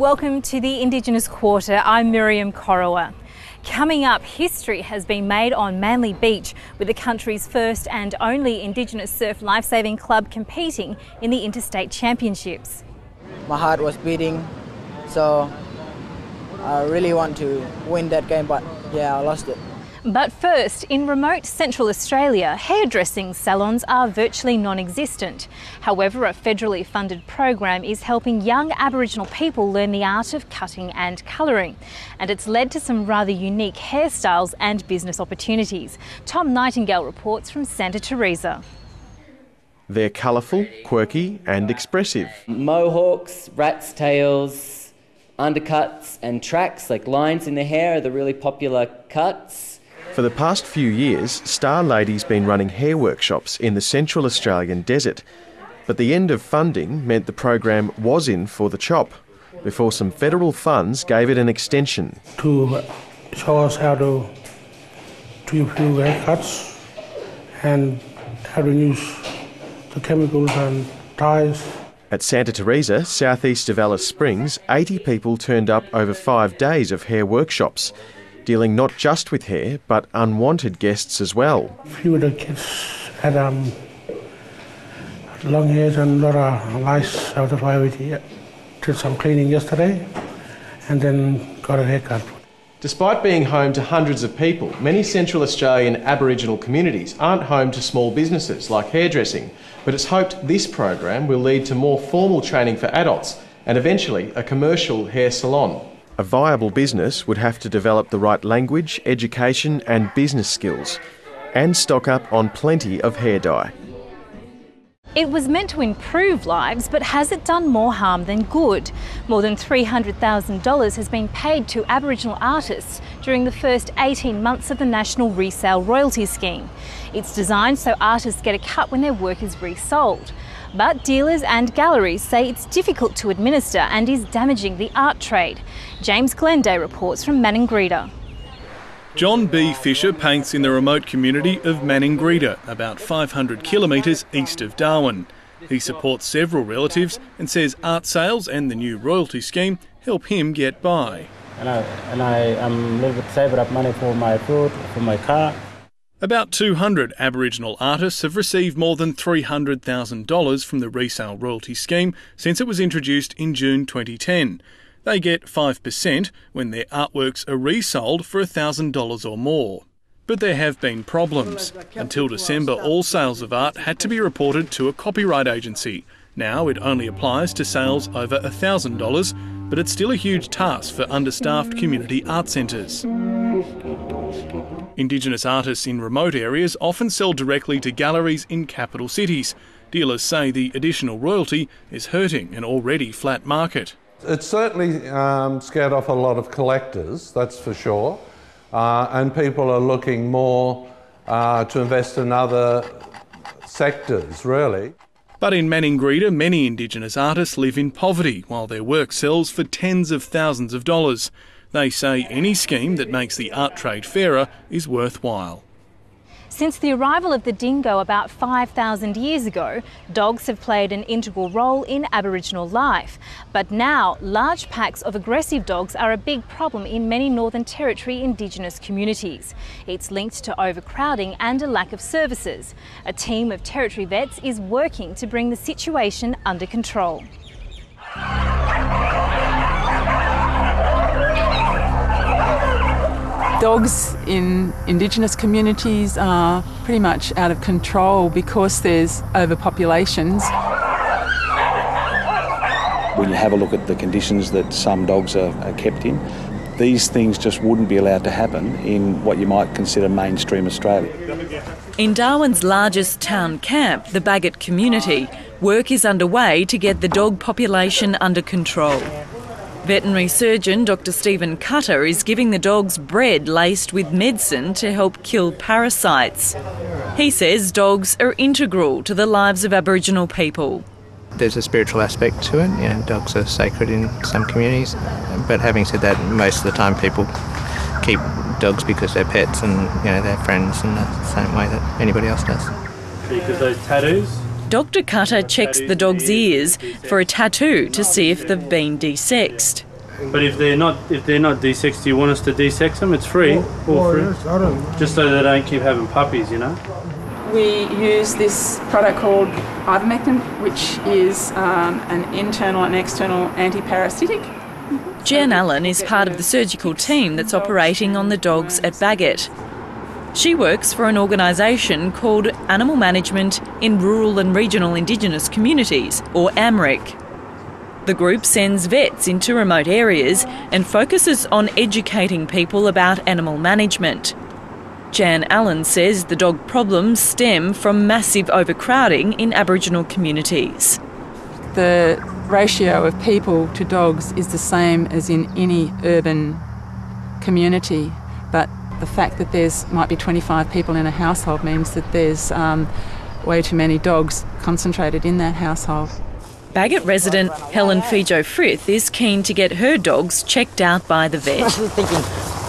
Welcome to the Indigenous Quarter. I'm Miriam Corowa. Coming up, history has been made on Manly Beach with the country's first and only Indigenous surf lifesaving club competing in the Interstate Championships. My heart was beating, so I really want to win that game, but yeah, I lost it. But first, in remote Central Australia, hairdressing salons are virtually non-existent. However, a federally funded program is helping young Aboriginal people learn the art of cutting and colouring. And it's led to some rather unique hairstyles and business opportunities. Tom Nightingale reports from Santa Teresa. They're colourful, quirky and expressive. Mohawks, rat's tails, undercuts and tracks like lines in the hair are the really popular cuts. For the past few years, Star Lady's been running hair workshops in the Central Australian desert. But the end of funding meant the program was in for the chop, before some federal funds gave it an extension. To show us how to improve haircuts and how to use the chemicals and dyes. At Santa Teresa, southeast of Alice Springs, 80 people turned up over 5 days of hair workshops, dealing not just with hair, but unwanted guests as well. A few of the kids had long hairs and a lot of lice out of why we did some cleaning yesterday and then got a haircut. Despite being home to hundreds of people, many Central Australian Aboriginal communities aren't home to small businesses like hairdressing, but it's hoped this program will lead to more formal training for adults and eventually a commercial hair salon. A viable business would have to develop the right language, education and business skills, and stock up on plenty of hair dye. It was meant to improve lives, but has it done more harm than good? More than $300,000 has been paid to Aboriginal artists during the first 18 months of the National Resale Royalty Scheme. It's designed so artists get a cut when their work is resold. But dealers and galleries say it's difficult to administer and is damaging the art trade. James Glenday reports from Maningrida. John B Fisher paints in the remote community of Maningrida, about 500 kilometres east of Darwin. He supports several relatives and says art sales and the new royalty scheme help him get by. And I'm a little bit saving up money for my food, for my car. About 200 Aboriginal artists have received more than $300,000 from the resale royalty scheme since it was introduced in June 2010. They get 5% when their artworks are resold for $1,000 or more. But there have been problems. Until December, all sales of art had to be reported to a copyright agency. Now it only applies to sales over $1,000, but it's still a huge task for understaffed community art centres. Indigenous artists in remote areas often sell directly to galleries in capital cities. Dealers say the additional royalty is hurting an already flat market. It's certainly scared off a lot of collectors, that's for sure, and people are looking more to invest in other sectors, really. But in Maningrida, many Indigenous artists live in poverty while their work sells for tens of thousands of dollars. They say any scheme that makes the art trade fairer is worthwhile. Since the arrival of the dingo about 5,000 years ago, dogs have played an integral role in Aboriginal life. But now, large packs of aggressive dogs are a big problem in many Northern Territory Indigenous communities. It's linked to overcrowding and a lack of services. A team of Territory vets is working to bring the situation under control. Dogs in Indigenous communities are pretty much out of control because there's overpopulations. When you have a look at the conditions that some dogs are kept in, these things just wouldn't be allowed to happen in what you might consider mainstream Australia. In Darwin's largest town camp, the Bagot community, work is underway to get the dog population under control. Veterinary surgeon Dr Stephen Cutter is giving the dogs bread laced with medicine to help kill parasites. He says dogs are integral to the lives of Aboriginal people. There's a spiritual aspect to it. You know, dogs are sacred in some communities. But having said that, most of the time people keep dogs because they're pets and, you know, they're friends in the same way that anybody else does. Because those tattoos? Dr Cutter checks the dog's ears for a tattoo to see if they've been desexed. But if they're not de-sexed, do you want us to de-sex them? It's free, all free. Yes, I don't know. Just so they don't keep having puppies, you know. We use this product called ivermectin, which is an internal and external anti-parasitic. Jan Allen is part of the surgical team that's operating on the dogs at Bagot. She works for an organisation called Animal Management in Rural and Regional Indigenous Communities, or AMRIC. The group sends vets into remote areas and focuses on educating people about animal management. Jan Allen says the dog problems stem from massive overcrowding in Aboriginal communities. The ratio of people to dogs is the same as in any urban community, but the fact that there's might be 25 people in a household means that there's way too many dogs concentrated in that household. Bagot resident Helen Fijo-Frith is keen to get her dogs checked out by the vet. I was thinking,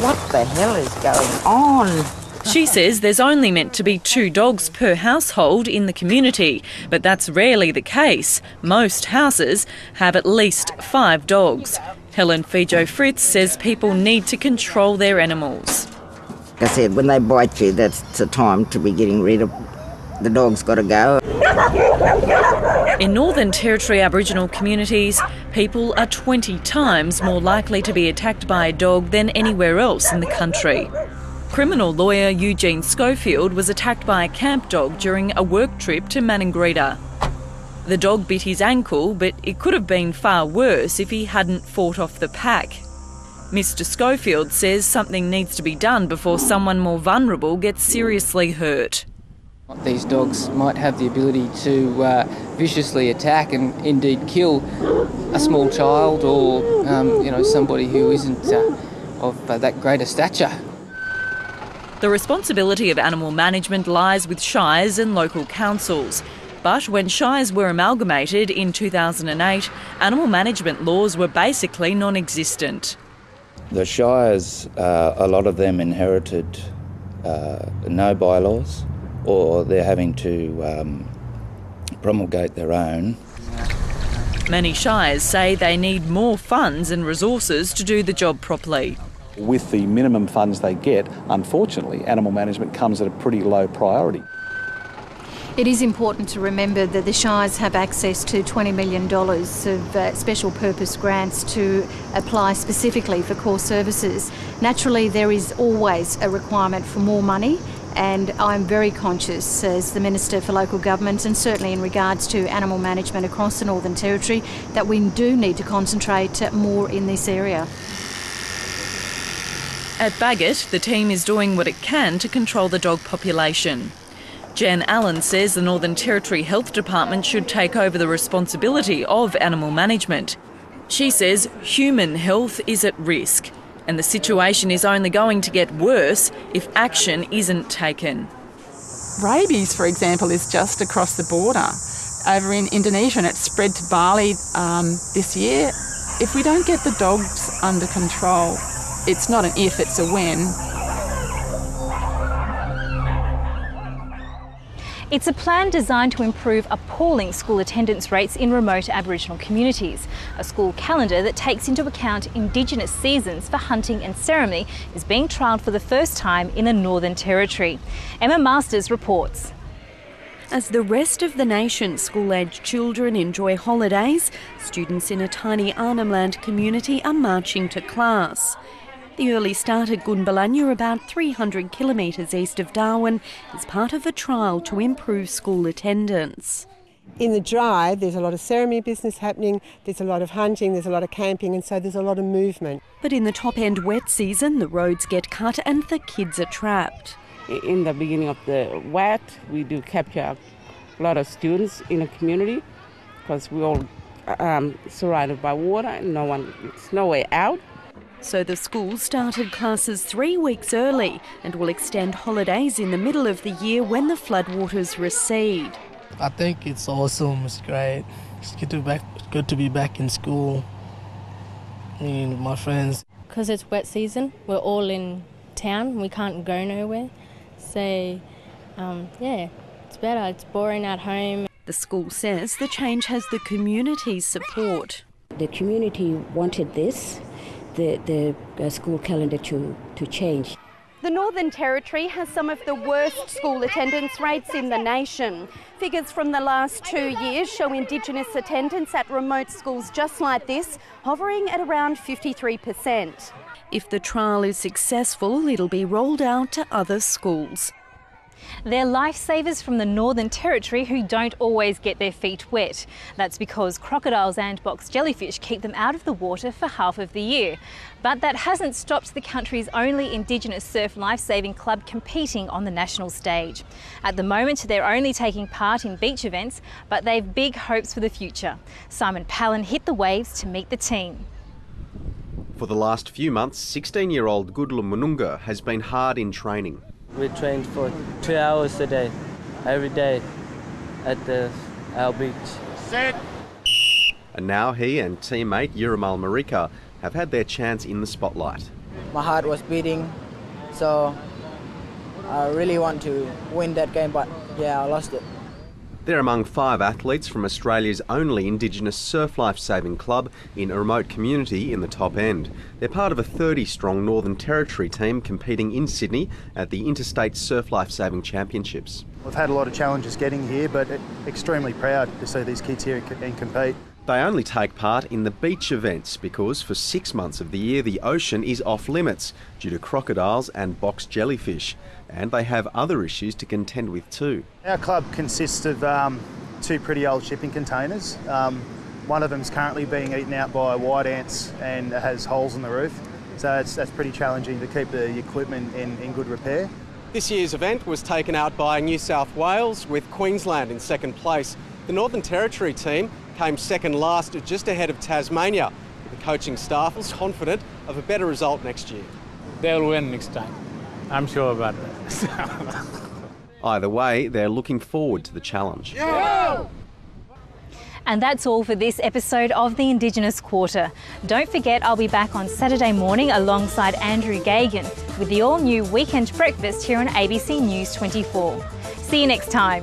what the hell is going on? She says there's only meant to be 2 dogs per household in the community, but that's rarely the case. Most houses have at least 5 dogs. Helen Fijo-Frith says people need to control their animals. Like I said, when they bite you, that's the time to be getting rid of the dog's got to go. In Northern Territory Aboriginal communities, people are 20 times more likely to be attacked by a dog than anywhere else in the country. Criminal lawyer Eugene Schofield was attacked by a camp dog during a work trip to Maningrida. The dog bit his ankle, but it could have been far worse if he hadn't fought off the pack. Mr. Schofield says something needs to be done before someone more vulnerable gets seriously hurt. These dogs might have the ability to viciously attack and indeed kill a small child or somebody who isn't of that greater stature. The responsibility of animal management lies with shires and local councils. But when shires were amalgamated in 2008, animal management laws were basically non-existent. The shires, a lot of them inherited no bylaws, or they're having to promulgate their own. Many shires say they need more funds and resources to do the job properly. With the minimum funds they get, unfortunately, animal management comes at a pretty low priority. It is important to remember that the shires have access to $20 million of special purpose grants to apply specifically for core services. Naturally, there is always a requirement for more money, and I'm very conscious as the Minister for Local Government, and certainly in regards to animal management across the Northern Territory, that we do need to concentrate more in this area. At Bagot, the team is doing what it can to control the dog population. Jan Allen says the Northern Territory Health Department should take over the responsibility of animal management. She says human health is at risk, and the situation is only going to get worse if action isn't taken. Rabies, for example, is just across the border over in Indonesia, and it's spread to Bali this year. If we don't get the dogs under control, it's not an if, it's a when. It's a plan designed to improve appalling school attendance rates in remote Aboriginal communities. A school calendar that takes into account Indigenous seasons for hunting and ceremony is being trialled for the first time in the Northern Territory. Emma Masters reports. As the rest of the nation, school-aged children enjoy holidays, students in a tiny Arnhem Land community are marching to class. The early start at Gunbalanya, about 300 kilometres east of Darwin, is part of a trial to improve school attendance. In the dry, there's a lot of ceremony business happening, there's a lot of hunting, there's a lot of camping, and so there's a lot of movement. But in the top-end wet season, the roads get cut and the kids are trapped. In the beginning of the wet, we do capture a lot of students in the community because we're all surrounded by water and there's no way out. So the school started classes 3 weeks early and will extend holidays in the middle of the year when the floodwaters recede. I think it's awesome, it's great. It's good to be back in school, with my friends. Because it's wet season, we're all in town, we can't go nowhere. So, it's better, it's boring at home. The school says the change has the community's support. The community wanted this, the school calendar to change. The Northern Territory has some of the worst school attendance rates in the nation. Figures from the last 2 years show Indigenous attendance at remote schools just like this, hovering at around 53%. If the trial is successful, it'll be rolled out to other schools. They're lifesavers from the Northern Territory who don't always get their feet wet. That's because crocodiles and box jellyfish keep them out of the water for half of the year. But that hasn't stopped the country's only Indigenous surf lifesaving club competing on the national stage. At the moment, they're only taking part in beach events, but they've big hopes for the future. Simon Palin hit the waves to meet the team. For the last few months, 16-year-old Djayhgurrnga has been hard in training. We trained for 2 hours a day, every day, at our beach. Set. And now he and teammate Malarndirri have had their chance in the spotlight. My heart was beating, so I really want to win that game, but yeah, I lost it. They're among 5 athletes from Australia's only Indigenous surf life-saving club in a remote community in the top end. They're part of a 30-strong Northern Territory team competing in Sydney at the Interstate Surf Life-Saving Championships. We've had a lot of challenges getting here, but extremely proud to see these kids here and compete. They only take part in the beach events because for 6 months of the year the ocean is off limits due to crocodiles and box jellyfish, and they have other issues to contend with too. Our club consists of 2 pretty old shipping containers. One of them is currently being eaten out by white ants and has holes in the roof, so that's pretty challenging to keep the equipment in good repair. This year's event was taken out by New South Wales with Queensland in second place. The Northern Territory team came second last, just ahead of Tasmania. The coaching staff is confident of a better result next year. They'll win next time. I'm sure about that. Either way, they're looking forward to the challenge. Yeah! And that's all for this episode of the Indigenous Quarter. Don't forget, I'll be back on Saturday morning alongside Andrew Gagan with the all-new Weekend Breakfast here on ABC News 24. See you next time.